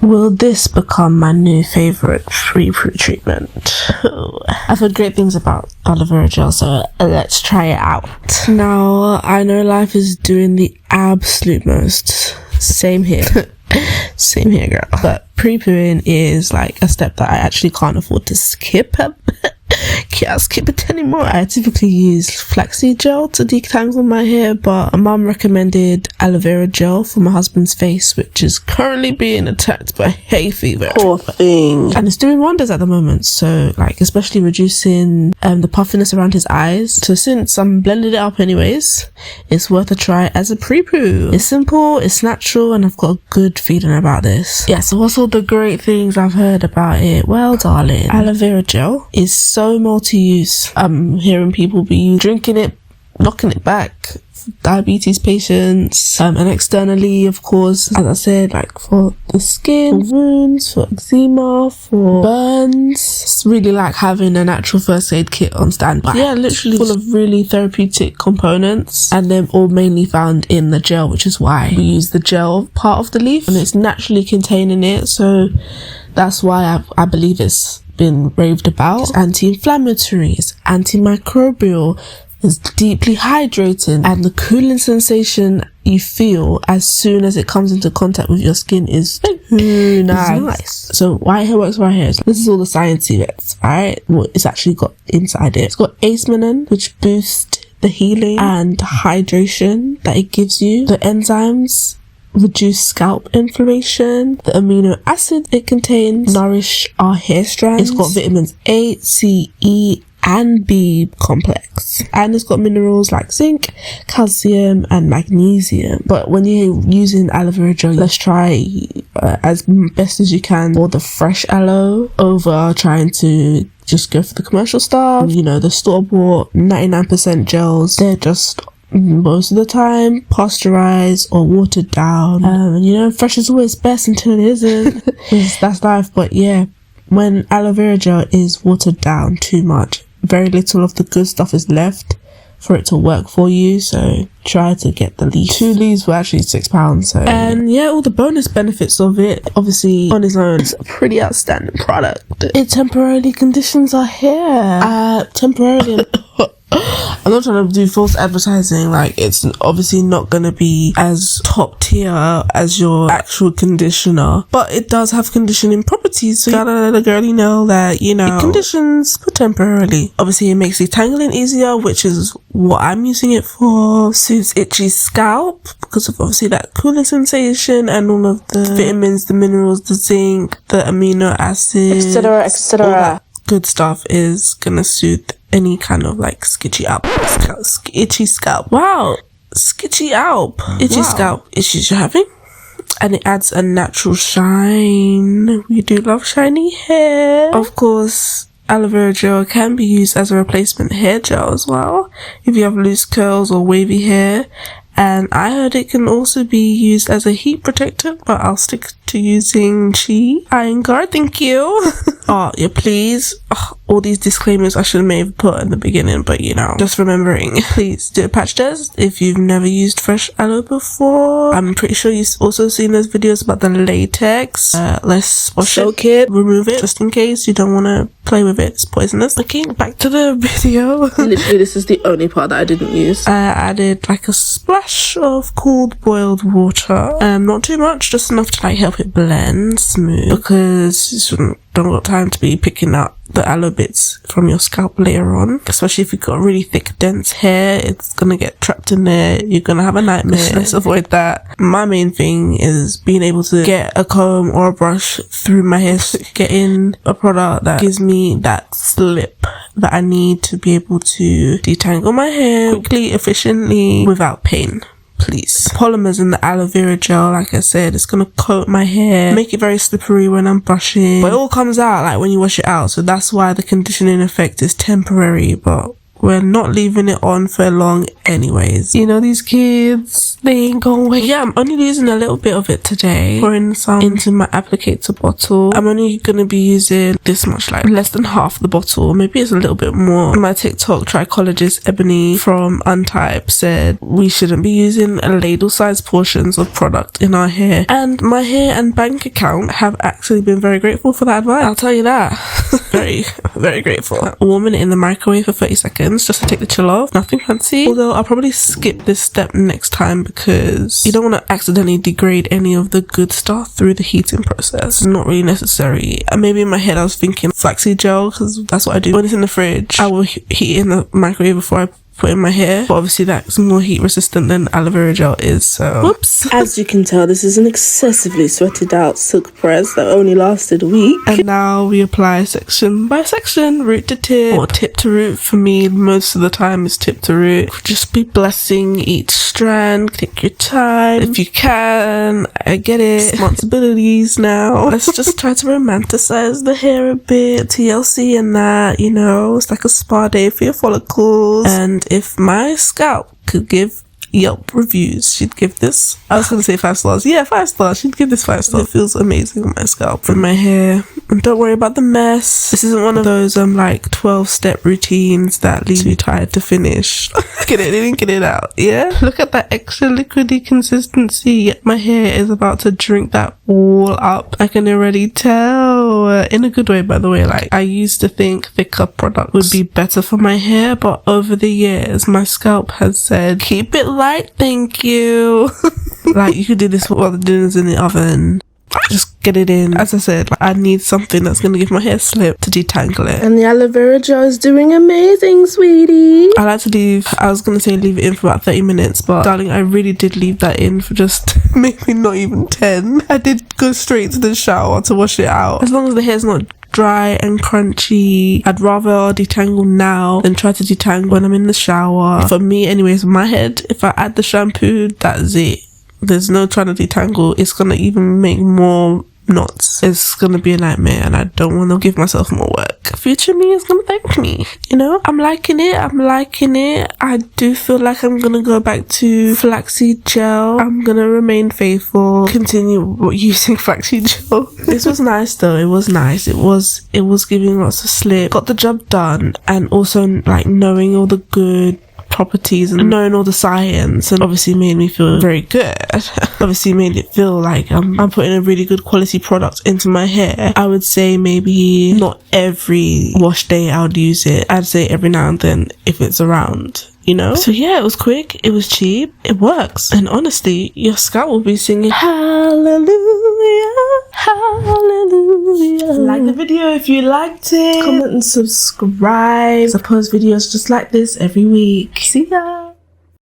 Will this become my new favourite pre-poo treatment? I've heard great things about aloe vera gel, so let's try it out. Now, I know life is doing the absolute most. Same here. Same here, girl. But pre-pooing is like a step that I actually can't afford to skip. Can't skip it anymore. I typically use flaxseed gel to detangle my hair, but my mum recommended aloe vera gel for my husband's face, which is currently being attacked by hay fever. Poor thing. And it's doing wonders at the moment, so like especially reducing the puffiness around his eyes. So since I'm blending it up anyways, it's worth a try as a pre-poo. It's simple, it's natural, and I've got a good feeling about this. Yeah, so what's all the great things I've heard about it? Well, darling, aloe vera gel is so multi-use. I'm hearing people be drinking it, knocking it back, diabetes patients, and externally, of course, as I said, like for the skin, for wounds, for eczema, for burns. It's really like having a natural first aid kit on standby. Yeah, literally full of really therapeutic components, and they're all mainly found in the gel, which is why we use the gel part of the leaf, and it's naturally containing it, so that's why I believe it's been raved about. It's anti-inflammatory, it's antimicrobial, it's deeply hydrating, and the cooling sensation you feel as soon as it comes into contact with your skin is nice. So why it works right here, this is all the sciencey bits, alright? What it's actually got inside it. It's got acemonin, which boosts the healing and hydration that it gives you. The enzymes reduce scalp inflammation. The amino acid it contains nourish our hair strands. It's got vitamins A, C, E and B complex, and it's got minerals like zinc, calcium and magnesium. But when you're using aloe vera gel, let's try as best as you can for the fresh aloe over trying to just go for the commercial stuff. You know, the store-bought 99% gels, they're just most of the time pasteurized or watered down, and you know, fresh is always best until it isn't. That's life. But yeah, when aloe vera gel is watered down too much, very little of the good stuff is left for it to work for you, so try to get the leaf. 2 leaves were actually £6, so and yeah, all the bonus benefits of it, obviously on its own, it's a pretty outstanding product. It temporarily conditions our hair, temporarily. I'm not trying to do false advertising, like it's obviously not going to be as top tier as your actual conditioner, but it does have conditioning properties, so you gotta let a girlie know that, you know, it conditions but temporarily. Obviously it makes detangling easier, which is what I'm using it for. Soothes itchy scalp because of obviously that cooling sensation and all of the vitamins, the minerals, the zinc, the amino acids, etc, etc. All that good stuff is gonna soothe any kind of like itchy scalp. Wow, sketchy scalp, itchy scalp issues you're having. And it adds a natural shine. We do love shiny hair. Of course, aloe vera gel can be used as a replacement hair gel as well if you have loose curls or wavy hair. And I heard it can also be used as a heat protector, but I'll stick to using Iron Guard, thank you. Oh, yeah, please. Oh, all these disclaimers I should have put in the beginning, but you know, just remembering. Please do a patch test if you've never used fresh aloe before. I'm pretty sure you've also seen those videos about the latex. Let's wash it, remove it, just in case you don't want to play with it. It's poisonous. Okay, back to the video. Literally, this is the only part that I didn't use. I added like a splash of cooled boiled water. Not too much, just enough to like help it blend smooth, because you shouldn't don't got time to be picking up the aloe bits from your scalp later on, especially if you've got really thick dense hair. It's gonna get trapped in there, you're gonna have a nightmare. Let's avoid that. My main thing is being able to get a comb or a brush through my hair, getting a product that gives me that slip that I need to be able to detangle my hair quickly, efficiently, without pain. Please. Polymers in the aloe vera gel, like I said, it's gonna coat my hair, make it very slippery when I'm brushing, but it all comes out like when you wash it out, so that's why the conditioning effect is temporary. But we're not leaving it on for long anyways. You know, these kids, they ain't going away. Yeah, I'm only using a little bit of it today, pouring some into my applicator bottle. I'm only gonna be using this much, like less than half the bottle, maybe it's a little bit more. My TikTok trichologist Ebony from Untype said we shouldn't be using ladle sized portions of product in our hair, and my hair and bank account have actually been very grateful for that advice, I'll tell you that. very grateful. Warming it in the microwave for 30 seconds just to take the chill off. Nothing fancy, although I'll probably skip this step next time because you don't want to accidentally degrade any of the good stuff through the heating process. It's not really necessary. And maybe in my head I was thinking flaxseed gel, because that's what I do when it's in the fridge. I will heat it in the microwave before I put in my hair, but obviously that's more heat resistant than aloe vera gel is, so whoops. As you can tell, this is an excessively sweated out silk press that only lasted a week. And now we apply section by section, root to tip, or tip to root. For me, most of the time is tip to root. Just be blessing each strand, take your time if you can. I get it, responsibilities now. Let's just try to romanticize the hair a bit, TLC and that, you know, it's like a spa day for your follicles. And if my scalp could give Yelp reviews, she'd give this, I was gonna say 5 stars. Yeah, 5 stars. She'd give this 5 stars. It feels amazing on my scalp and my hair. And don't worry about the mess. This isn't one of those like 12-step routines that leave you tired to finish. Get it in, get it out. Yeah, look at that extra liquidy consistency. My hair is about to drink that all up. I can already tell, in a good way, by the way. Like, I used to think thicker products would be better for my hair, but over the years my scalp has said keep it light, thank you. Like, you could do this while the dinner's in the oven. Just get it in. As I said, I need something that's going to give my hair slip to detangle it. And the aloe vera gel is doing amazing, sweetie. I like to leave, I was going to say leave it in for about 30 minutes, but darling, I really did leave that in for just maybe not even 10. I did go straight to the shower to wash it out. As long as the hair's not dry and crunchy, I'd rather detangle now than try to detangle when I'm in the shower. For me anyways, my head, if I add the shampoo, that's it. There's no trying to detangle. It's gonna even make more knots. It's gonna be a nightmare, and I don't want to give myself more work. Future me is gonna thank me, you know. I'm liking it. I do feel like I'm gonna go back to flaxseed gel. I'm gonna remain faithful, continue using flaxseed gel. This was nice though. It was nice. It was giving lots of slip, got the job done, and also like knowing all the good properties and knowing all the science, and obviously made me feel very good. Obviously made it feel like I'm putting a really good quality product into my hair. I would say maybe not every wash day I would use it. I'd say every now and then if it's around, you know. So yeah, it was quick, it was cheap, it works, and honestly your scalp will be singing hallelujah, hallelujah. Like the video if you liked it, Comment and subscribe. I post videos just like this every week. See ya.